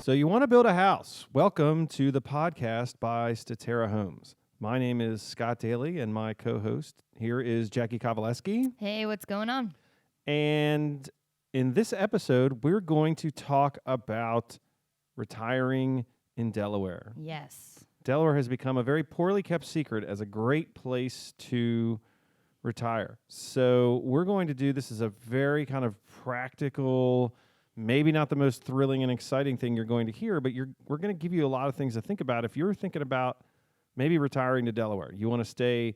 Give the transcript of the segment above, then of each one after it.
So you want to build a house? Welcome to the podcast by Statera Homes. My name is Scott Daly, and my co-host here is Jackie Kowaleski. Hey, what's going on? And in this episode, we're going to talk about retiring in Delaware. Yes. Delaware has become a very poorly kept secret as a great place to retire. So we're going to do this as a very kind of practical, maybe not the most thrilling and exciting thing you're going to hear, but we're going to give you a lot of things to think about if you're thinking about maybe retiring to Delaware. You want to stay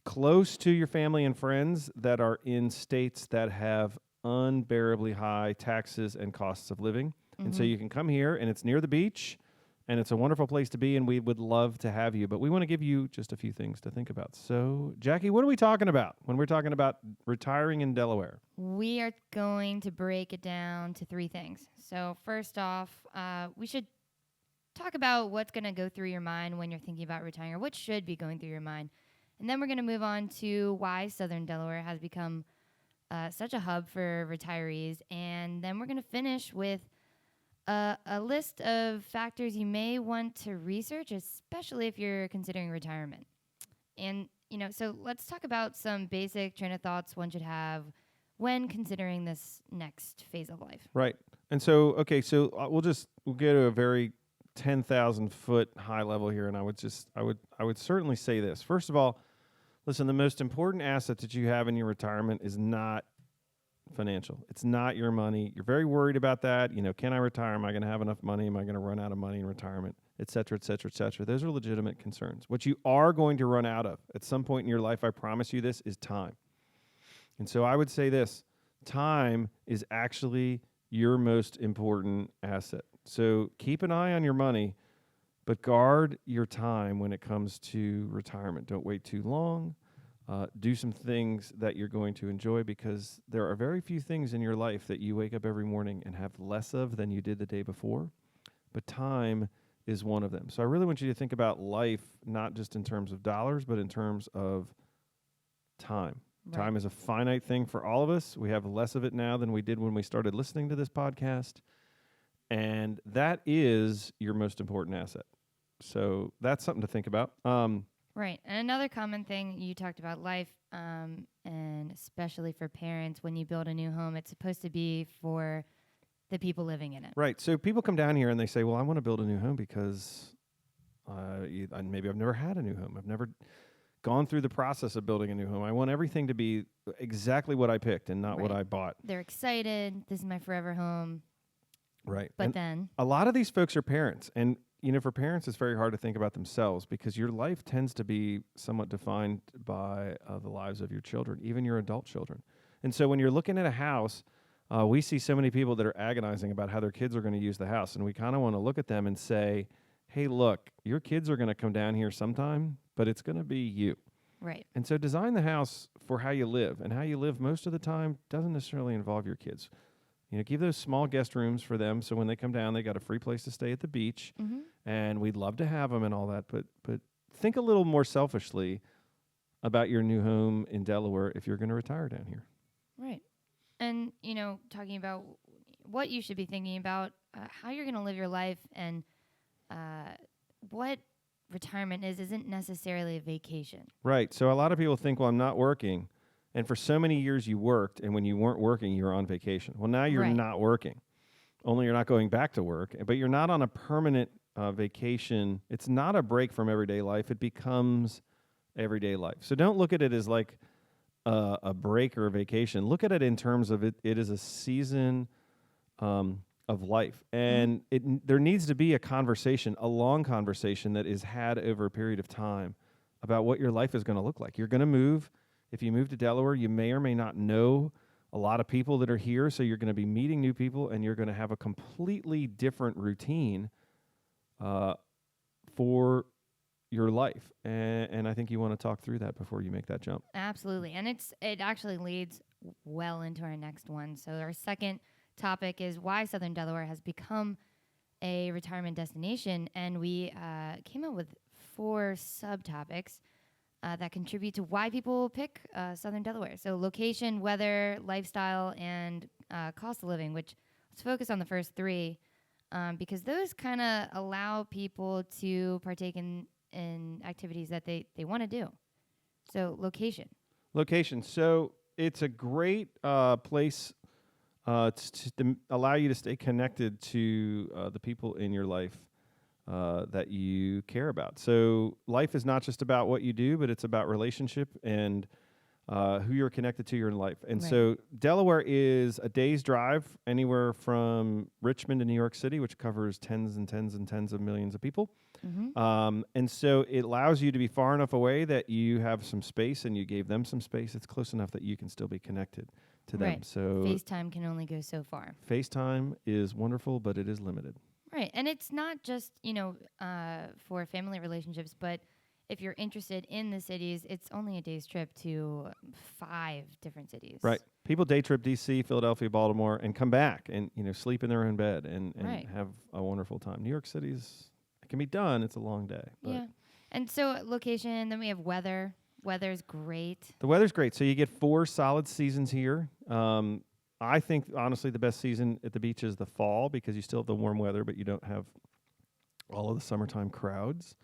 close to your family and friends that are in states that have unbearably high taxes and costs of living. And so you can come here, and it's near the beach, and it's a wonderful place to be, and we would love to have you. But we want to give you just a few things to think about. So, Jackie, what are we talking about when we're talking about retiring in Delaware? We are going to break it down to three things. So first off, we should talk about what's going to go through your mind when you're thinking about retiring, or what should be going through your mind. And then we're going to move on to why Southern Delaware has become such a hub for retirees. And then we're going to finish with a list of factors you may want to research, especially if you're considering retirement. And, so let's talk about some basic train of thoughts one should have when considering this next phase of life. Right. And so, okay, so we'll get to a very 10,000 foot high level here, and I would certainly say this. First of all, listen, the most important asset that you have in your retirement is not financial. It's not your money. You're very worried about that. Can I retire? Am I going to have enough money? Am I going to run out of money in retirement? Et cetera, et cetera, et cetera. Those are legitimate concerns. What you are going to run out of at some point in your life, I promise you this, is time. And so I would say this: time is actually your most important asset. So keep an eye on your money, but guard your time when it comes to retirement. Don't wait too long. Do some things that you're going to enjoy, because there are very few things in your life that you wake up every morning and have less of than you did the day before. But time is one of them. So I really want you to think about life, not just in terms of dollars, but in terms of time. Right. Time is a finite thing for all of us. We have less of it now than we did when we started listening to this podcast. And that is your most important asset. So that's something to think about. Right. And another common thing, you talked about life, and especially for parents, when you build a new home, it's supposed to be for the people living in it. Right. So people come down here and they say, well, I want to build a new home because maybe I've never had a new home. I've never gone through the process of building a new home. I want everything to be exactly what I picked and not what I bought. They're excited. This is my forever home. Right. But and then a lot of these folks are parents. And for parents, it's very hard to think about themselves, because your life tends to be somewhat defined by the lives of your children, even your adult children. And so when you're looking at a house, we see so many people that are agonizing about how their kids are going to use the house. And we kind of want to look at them and say, hey, look, your kids are going to come down here sometime, but it's going to be you. Right. And so design the house for how you live. And how you live most of the time doesn't necessarily involve your kids. Give those small guest rooms for them, so when they come down, they got a free place to stay at the beach, and we'd love to have them and all that. But think a little more selfishly about your new home in Delaware if you're going to retire down here. Right. And, talking about what you should be thinking about, how you're going to live your life, and what retirement isn't necessarily a vacation. Right. So a lot of people think, well, I'm not working. And for so many years you worked, and when you weren't working, you were on vacation. Well, now you're not working. Only you're not going back to work, but you're not on a permanent vacation. It's not a break from everyday life. It becomes everyday life. So don't look at it as like a break or a vacation. Look at it in terms of it is a season of life. And there needs to be a long conversation that is had over a period of time about what your life is going to look like. You're going to move. If you move to Delaware, you may or may not know a lot of people that are here, so you're going to be meeting new people, and you're going to have a completely different routine for your life. And I think you want to talk through that before you make that jump. Absolutely. And it actually leads well into our next one. So our second topic is why Southern Delaware has become a retirement destination, and we came up with 4 subtopics that contribute to why people pick Southern Delaware. So location, weather, lifestyle, and cost of living, which let's focus on the first 3. because those kind of allow people to partake in activities that they want to do. So location. Location. So it's a great place to allow you to stay connected to the people in your life that you care about. So life is not just about what you do, but it's about relationship and who you're connected to in life. And Right. so Delaware is a day's drive anywhere from Richmond to New York City, which covers tens and tens and tens of millions of people. Mm-hmm. And so it allows you to be far enough away that you have some space and you gave them some space. It's close enough that you can still be connected to them. Right. So FaceTime can only go so far. FaceTime is wonderful, but it is limited. Right. And it's not just, for family relationships, but if you're interested in the cities, it's only a day's trip to 5 different cities. Right. People day trip DC, Philadelphia, Baltimore, and come back and, sleep in their own bed and Right. have a wonderful time. New York City's, it can be done. It's a long day. But Yeah. And so location, then we have weather. Weather's great. the weather's great. So you get 4 solid seasons here. I think, honestly, the best season at the beach is the fall because you still have the warm weather, but you don't have all of the summertime crowds.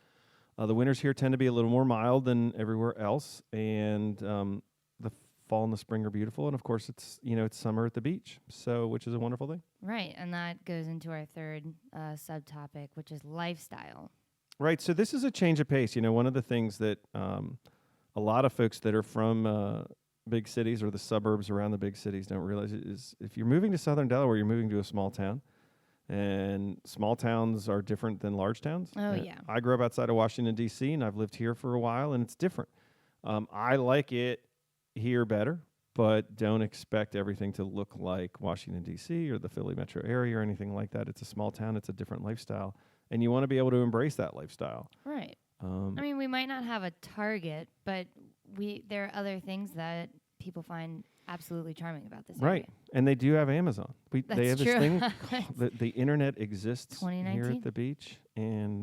The winters here tend to be a little more mild than everywhere else, and the fall and the spring are beautiful. And of course, it's summer at the beach, so which is a wonderful thing. Right. And that goes into our third subtopic, which is lifestyle. Right. So this is a change of pace. One of the things that a lot of folks that are from big cities or the suburbs around the big cities don't realize is if you're moving to Southern Delaware, you're moving to a small town. And small towns are different than large towns. Oh, yeah. I grew up outside of Washington, D.C., and I've lived here for a while, and it's different. I like it here better, but don't expect everything to look like Washington, D.C. or the Philly metro area or anything like that. It's a small town. It's a different lifestyle, and you want to be able to embrace that lifestyle. Right. I mean, we might not have a target, but there are other things that people find absolutely charming about this Right. area. And they do have Amazon. They That's have this true. thing called the internet exists here 2019? at the beach, and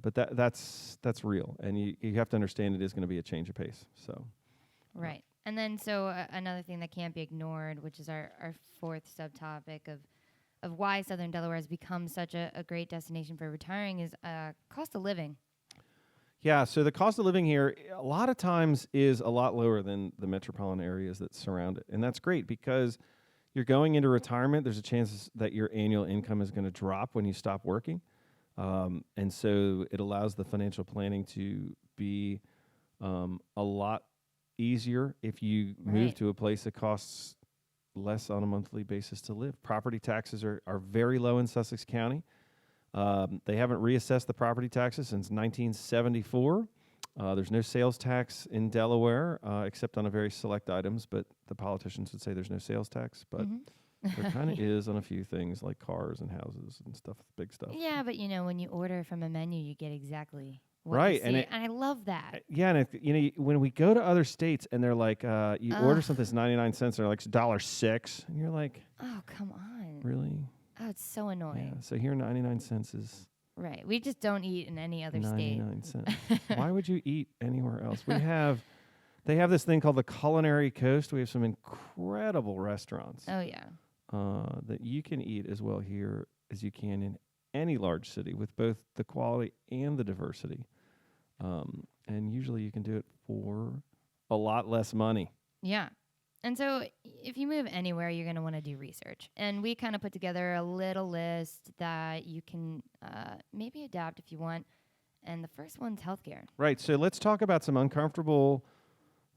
but that's real, and you have to understand it is going to be a change of pace. So Right. And then another thing that can't be ignored, which is our fourth subtopic of why Southern Delaware has become such a great destination for retiring is cost of living. yeah, so the cost of living here a lot of times is a lot lower than the metropolitan areas that surround it, and that's great because you're going into retirement. There's a chance that your annual income is going to drop when you stop working. And so it allows the financial planning to be a lot easier if you move Right. to a place that costs less on a monthly basis to live. Property taxes are very low in Sussex County. They haven't reassessed the property taxes since 1974. There's no sales tax in Delaware except on a very select items, but the politicians would say there's no sales tax. But there kind of is on a few things like cars and houses and stuff, big stuff. Yeah, but when you order from a menu, you get exactly what Right, you see, and and I love that. Yeah, and when we go to other states and they're like, you order something that's 99 cents, they're like $1.06, and you're like, Oh, come on. really? Oh, it's so annoying. Yeah. So here, 99 cents is Right. We just don't eat in any other state. 99 cents. Why would you eat anywhere else? They have this thing called the Culinary Coast. We have some incredible restaurants Oh, yeah. that you can eat as well here as you can in any large city with both the quality and the diversity. And usually you can do it for a lot less money. Yeah. And so if you move anywhere, you're going to want to do research. And we kind of put together a little list that you can maybe adapt if you want. And the first one's healthcare. Right. So let's talk about some uncomfortable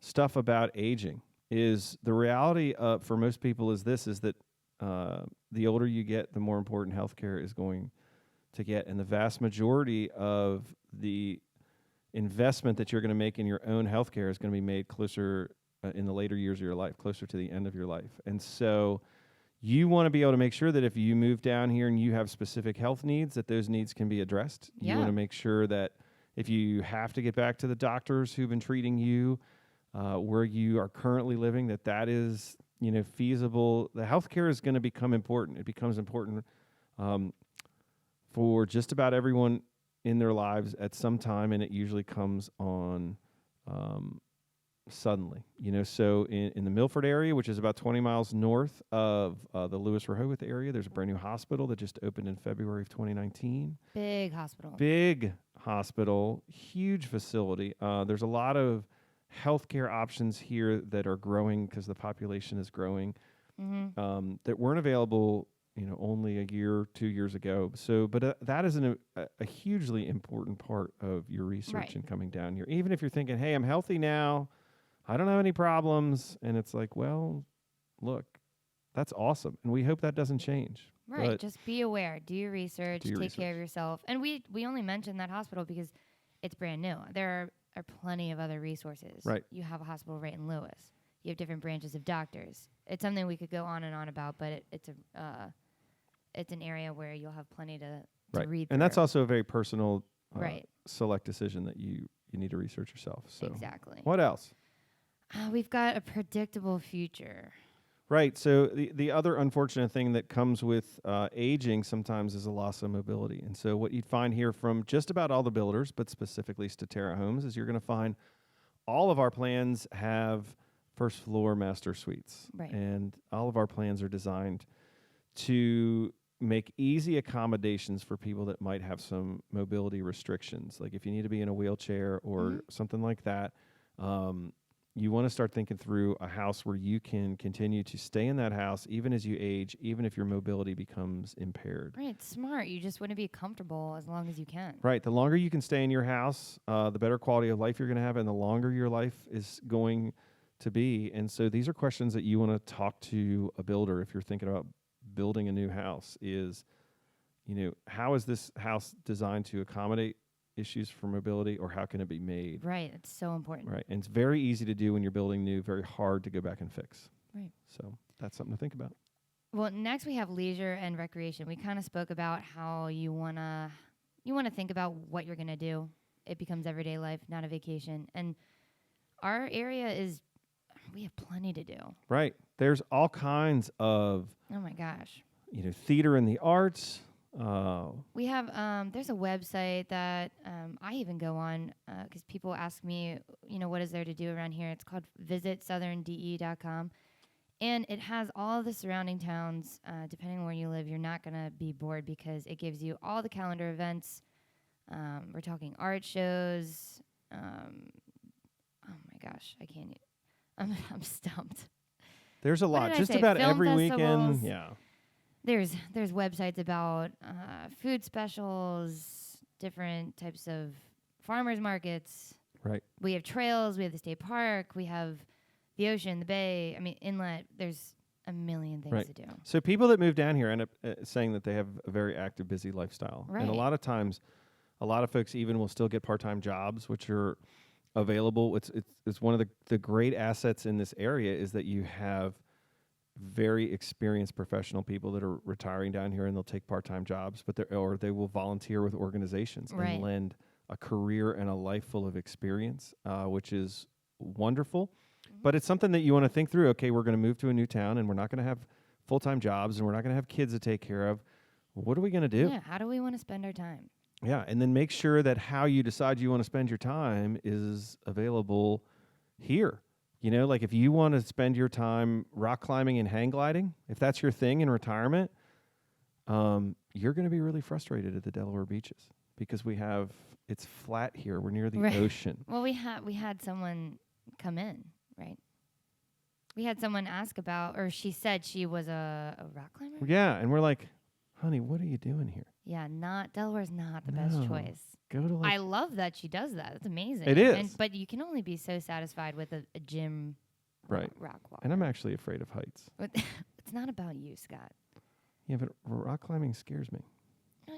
stuff about aging. Is the reality for most people is that the older you get, the more important healthcare is going to get. And the vast majority of the investment that you're going to make in your own healthcare is going to be made closer in the later years of your life, closer to the end of your life. And so you want to be able to make sure that if you move down here and you have specific health needs, that those needs can be addressed. Yeah. You want to make sure that if you have to get back to the doctors who've been treating you where you are currently living, that is, feasible. The healthcare is going to become important. It becomes important for just about everyone in their lives at some time, and it usually comes on suddenly. So in the Milford area, which is about 20 miles north of the Lewis Rehoboth area, there's a brand new hospital that just opened in February of 2019. Big hospital. Big hospital, huge facility. There's a lot of healthcare options here that are growing because the population is growing, that weren't available, only a year, 2 years ago. So, but that is a hugely important part of your research Right. in coming down here. Even if you're thinking, hey, I'm healthy now, I don't have any problems. And it's like, well, look, that's awesome. And we hope that doesn't change. Right. But Just be aware. Do your research. Do your Take care research. of yourself. And we only mentioned that hospital because it's brand new. There are plenty of other resources. Right. You have a hospital right in Lewis. You have different branches of doctors. It's something we could go on and on about, but it's an area where you'll have plenty to right. read. And that's through. also a very personal, Right. select decision that you need to research yourself. So Exactly. what else? We've got a predictable future. Right. So the other unfortunate thing that comes with aging sometimes is a loss of mobility. And so what you'd find here from just about all the builders, but specifically Statera Homes, is you're going to find all of our plans have first floor master suites. Right. And all of our plans are designed to make easy accommodations for people that might have some mobility restrictions. Like if you need to be in a wheelchair or something like that, you want to start thinking through a house where you can continue to stay in that house even as you age, even if your mobility becomes impaired. Right. It's smart. You just want to be comfortable as long as you can. Right. The longer you can stay in your house, the better quality of life you're going to have, and the longer your life is going to be. And so these are questions that you want to talk to a builder if you're thinking about building a new house is, how is this house designed to accommodate issues for mobility, or how can it be made? Right. It's so important. Right. And it's very easy to do when you're building new, very hard to go back and fix. Right. So that's something to think about. Well, next we have leisure and recreation. We kind of spoke about how you wanna think about what you're gonna do. It becomes everyday life, not a vacation. And our area we have plenty to do. Right. There's all kinds of, Oh my gosh. theater and the arts. We have there's a website that I even go on because people ask me, what is there to do around here? It's called visitsouthernde.com. And it has all the surrounding towns. Depending on where you live, you're not going to be bored because it gives you all the calendar events. We're talking art shows. Oh my gosh, I can't. I'm stumped. There's a lot. did I Just say? about Film every festivals. weekend. Yeah. There's websites about food specials, different types of farmers markets. Right. We have trails. We have the state park. We have the ocean, the bay. I mean, inlet. There's a million things Right. to do. So people that move down here end up saying that they have a very active, busy lifestyle. And a Right. lot of times, a lot of folks even will still get part-time jobs, which are available. It's one of the great assets in this area is that you have very experienced professional people that are retiring down here, and they'll take part-time jobs, but they will volunteer with organizations Right. and lend a career and a life full of experience, which is wonderful. But it's something that you want to think through. Okay, we're going to move to a new town, and we're not going to have full-time jobs, and we're not going to have kids to take care of. What are we going to do? Yeah. How do we want to spend our time? Yeah, and then make sure that how you decide you want to spend your time is available here. Like if you want to spend your time rock climbing and hang gliding, if that's your thing in retirement, you're going to be really frustrated at the Delaware beaches because it's flat here. We're near the Right. ocean. Well, we had someone come in, right? We had someone ask about, or she said she was a rock climber. Yeah, and we're like, honey, what are you doing here? Yeah, Delaware's not the best No. choice. Go to I love that she does that. That's amazing. It is. But you can only be so satisfied with a gym Right. rock wall. And I'm actually afraid of heights. But it's not about you, Scott. Yeah, but rock climbing scares me.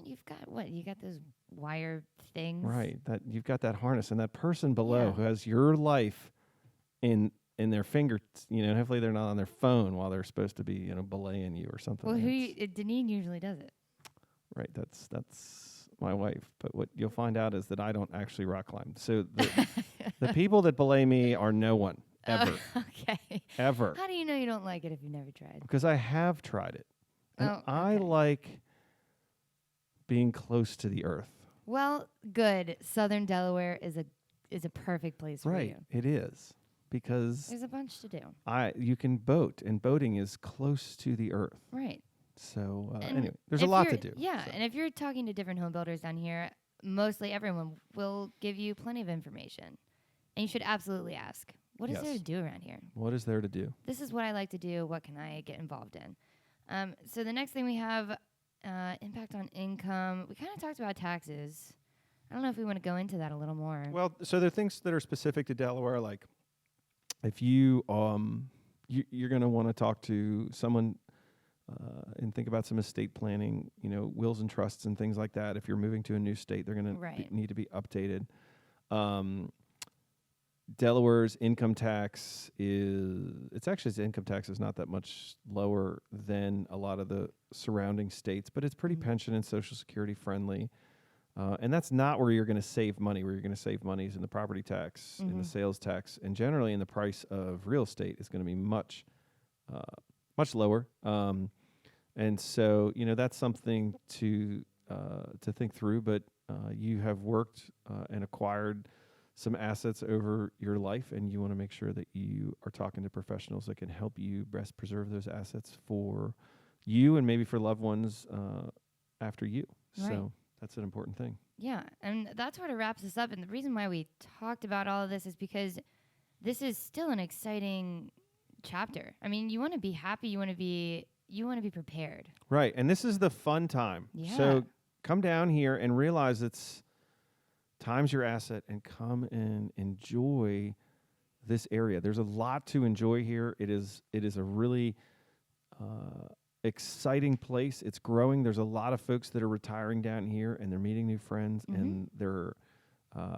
You've got what? You got those wire things. Right. That you've got that harness and that person below Yeah. who has your life in their finger. Hopefully they're not on their phone while they're supposed to be, belaying you or something. Well, It's- Deneen usually does it. Right. That's my wife. But what you'll find out is that I don't actually rock climb. So the people that belay me are no one ever, Okay. ever, How do you know you don't like it if you've never tried? because I have tried it, and Oh, I okay. like being close to the earth. Well, good. Southern Delaware is a perfect place for Right. you. It is. because There's a bunch to do. you can boat, and boating is close to the earth. Right. So And anyway, there's a if lot to you're- do. Yeah, so. and if you're talking to different home builders down here, mostly everyone will give you plenty of information. And you should absolutely ask, what is there Yes. to do around here? What is there to do? This is what I like to do. What can I get involved in? So the next thing we have, impact on income. We kind of talked about taxes. I don't know if we want to go into that a little more. Well, so there are things that are specific to Delaware, like if you're going to want to talk to someone and think about some estate planning, wills and trusts and things like that. If you're moving to a new state, they're going to Right. need to be updated. Delaware's income tax its income tax is not that much lower than a lot of the surrounding states, but it's pretty pension and Social Security friendly. And that's not where you're going to save money. Where you're going to save money is in the property tax, in the sales tax, and generally in the price of real estate is going to be much lower. And so, that's something to think through. But you have worked and acquired some assets over your life, and you want to make sure that you are talking to professionals that can help you best preserve those assets for you and maybe for loved ones after you. Right. So that's an important thing. Yeah, and that sort of wraps us up. And the reason why we talked about all of this is because this is still an exciting chapter. I mean, you want to be happy. You want to be prepared. Right, and this is the fun time. Yeah. So come down here and realize time's your asset, and come and enjoy this area. There's a lot to enjoy here. It is a really exciting place. It's growing. There's a lot of folks that are retiring down here, and they're meeting new friends, and they're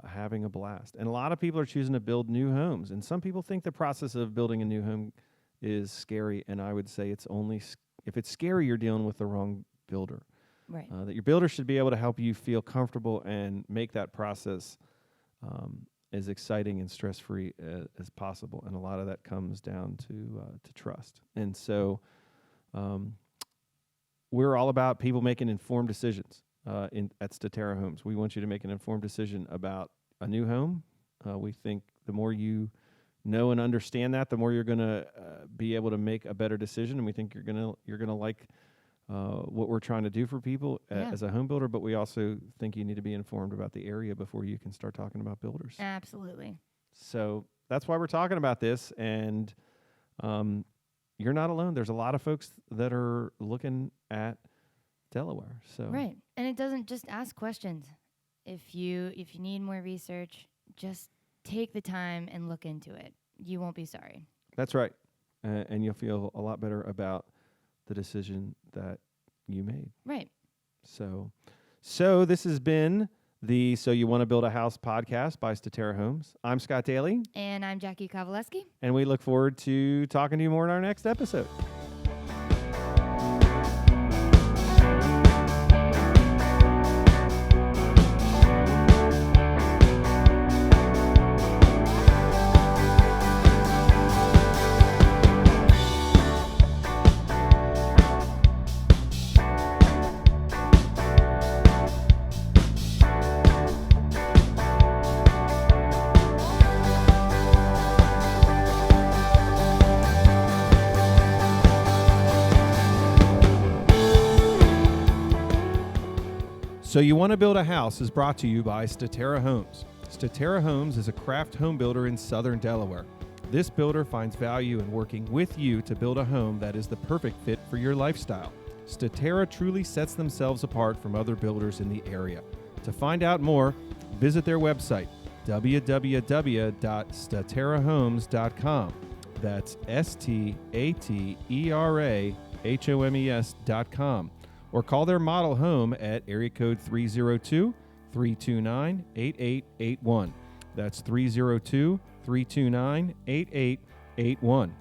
having a blast. And a lot of people are choosing to build new homes. And some people think the process of building a new home is scary. And I would say it's only if it's scary, you're dealing with the wrong builder. Right. That your builder should be able to help you feel comfortable and make that process as exciting and stress-free as possible. And a lot of that comes down to trust. And so we're all about people making informed decisions at Statera Homes. We want you to make an informed decision about a new home. We think the more you know and understand that, the more you're going to be able to make a better decision. And we think you're gonna like what we're trying to do for people as a home builder, but we also think you need to be informed about the area before you can start talking about builders. Absolutely. So that's why we're talking about this, and you're not alone. There's a lot of folks that are looking at Delaware. So Right. And it doesn't just ask questions. If you need more research, just take the time and look into it. You won't be sorry. that's right, and you'll feel a lot better about the decision that you made. Right. So this has been the So You Want to Build a House podcast by Statera Homes. I'm Scott Daly, And I'm Jackie Kowaleski. and we look forward to talking to you more in our next episode. So You Want to Build a House is brought to you by Statera Homes. Statera Homes is a craft home builder in southern Delaware. This builder finds value in working with you to build a home that is the perfect fit for your lifestyle. Statera truly sets themselves apart from other builders in the area. To find out more, visit their website, www.staterahomes.com. That's STATERAHOMES.com. Or call their model home at area code 302-329-8881. That's 302-329-8881.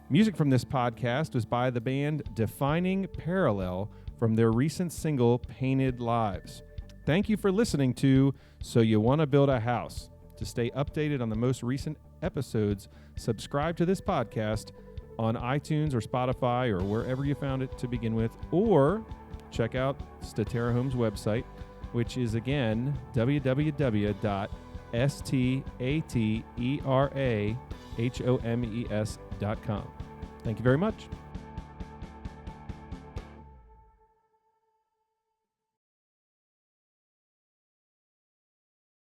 Music from this podcast was by the band Defining Parallel from their recent single, Painted Lives. Thank you for listening to So You Want to Build a House. To stay updated on the most recent episodes, subscribe to this podcast on iTunes or Spotify or wherever you found it to begin with, or check out Statera Homes' website, which is again www.statera HOMES.com. Thank you very much.